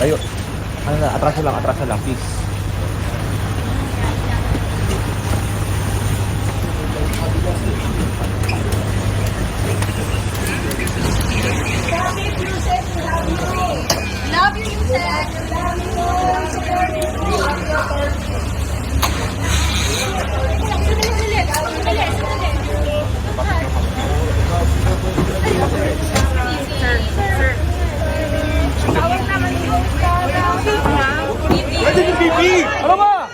Ayo. Ano na, atraso lang, please. Love you, Yusef. Nandiyan yung BB! Ano ba?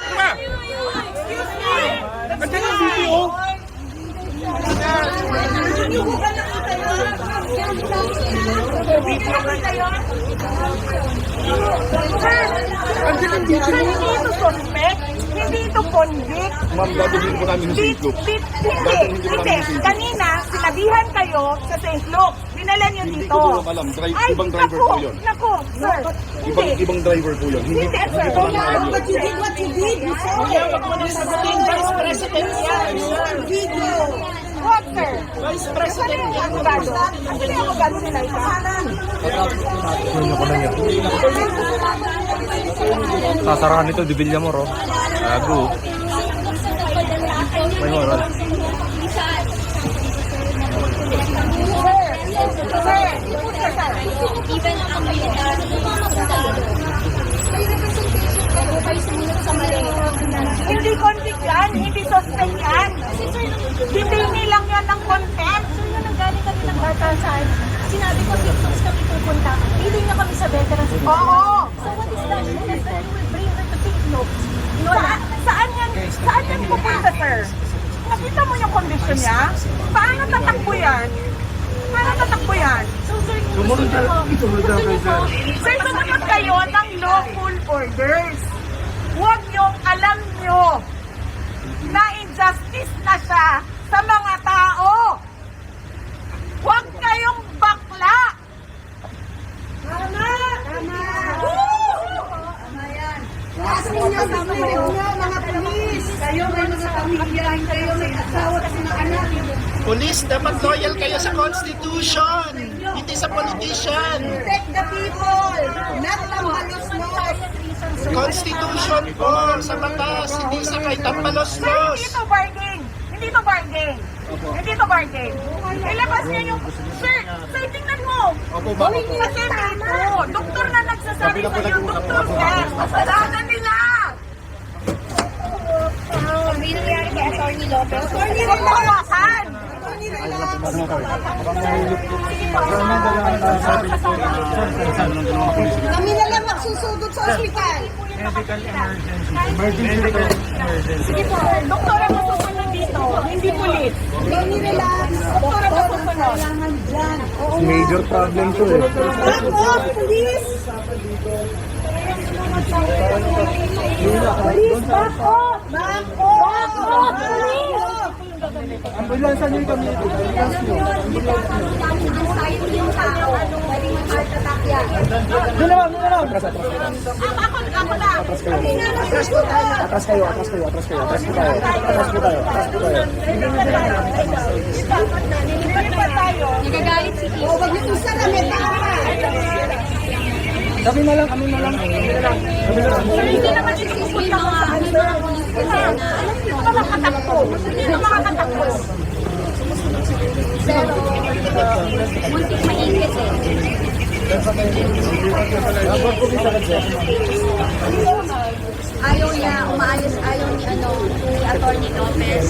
Nandiyan yung BB, oh! Nandiyan yung BB, Hindi ito suspect, hindi ito convict. Ma'am, dadalhin po namin yung St. Luke. Hindi. Kanina, sinabihan kayo sa St. Luke. Dinala niyo Hindi dito. ko po alam. Ibang driver po yun. Naku, sir. Ibang driver po yun. Hindi, sir. But you did what you did. You saw it. Wag mo nang sagutin, Vice President yan. Video. What, sir? Vice President yan. Abogado. Ano yung abogado nila ito? Ano ko na niya? Sasarahan nito, di Villamor, oh. Gago. May moral. Even ang hindi convict yan, hindi suspect yan. Hindi nilang yan ng contempt. So yun, nanggaling kami ng batasan. Sinabi ko, 6 months kami pupunta. Hindi niya kami sa veterans. Oo. So what is that? And then you will bring her to St. Luke. Saan yan pupunta, sir? Nakita mo yung condition niya? Paano tatakbo yan? So sir, gusto niyo po. Sir, sumunod kayo ng lawful orders. Huwag niyong alam niyo na injustice na siya sa mga tao. Huwag kayong bakla. Tama! Taas ninyo sa spirit nyo, mga pulis. Kayo may mga pamilya, kayo may asawa at mga anak. Police, dapat loyal kayo sa Constitution, hindi sa politician. Protect the people, not tambalos-los. Constitution po, sa batas, hindi sa kay Sir, tambalos-los. hindi to bargain. Hindi to bargain. Ilabas niyo yung... Sir, tingnan mo. Kasi dito, doktor na nagsasabi sa iyo, doktor ka. Kasalanan nila. May nangyari kay Atty. Lopez. Huwag mo hawakan. Kami na lang magsusugod sa ospital. Sige po, doktor ang masusunod dito, hindi pulis. Don't relax. Doktor ang masusunod. Kailangan dyan. Major problem to, eh. Back off, police! Police, back off! Back off! Police! Ambulansa niyo kami. Anxiety yung tao. Pwedeng mag-heart attack yan. Doon na lang. Atras kayo. Lilipat tayo. Nagagalit si Kim. Huwag niyo isa na may tama. Kami na lang. Hindi naman sisipunta ko sa ano na police kasi hindi ko makakatakbo. Hindi ko makakatakbo. Muntik maingit eh. Ayaw niya, umaayos, ayaw ni Atty. Lopez.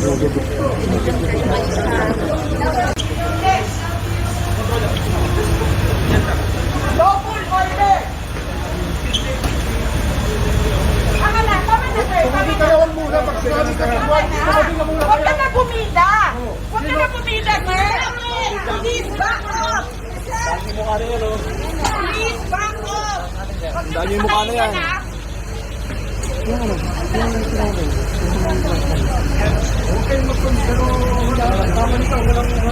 Umalis ka. Lawful order. Tama na, sir. Huwag ka na bumida. Sir. Please back off. Please back off. Dami yung mukha na yan. Saan na naman kami?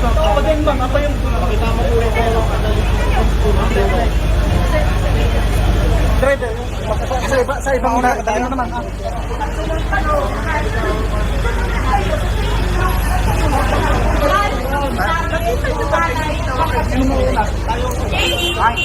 Ako din ma'am, ako yung pakita mo po yung driver. Sa ibang tayo naman. Pag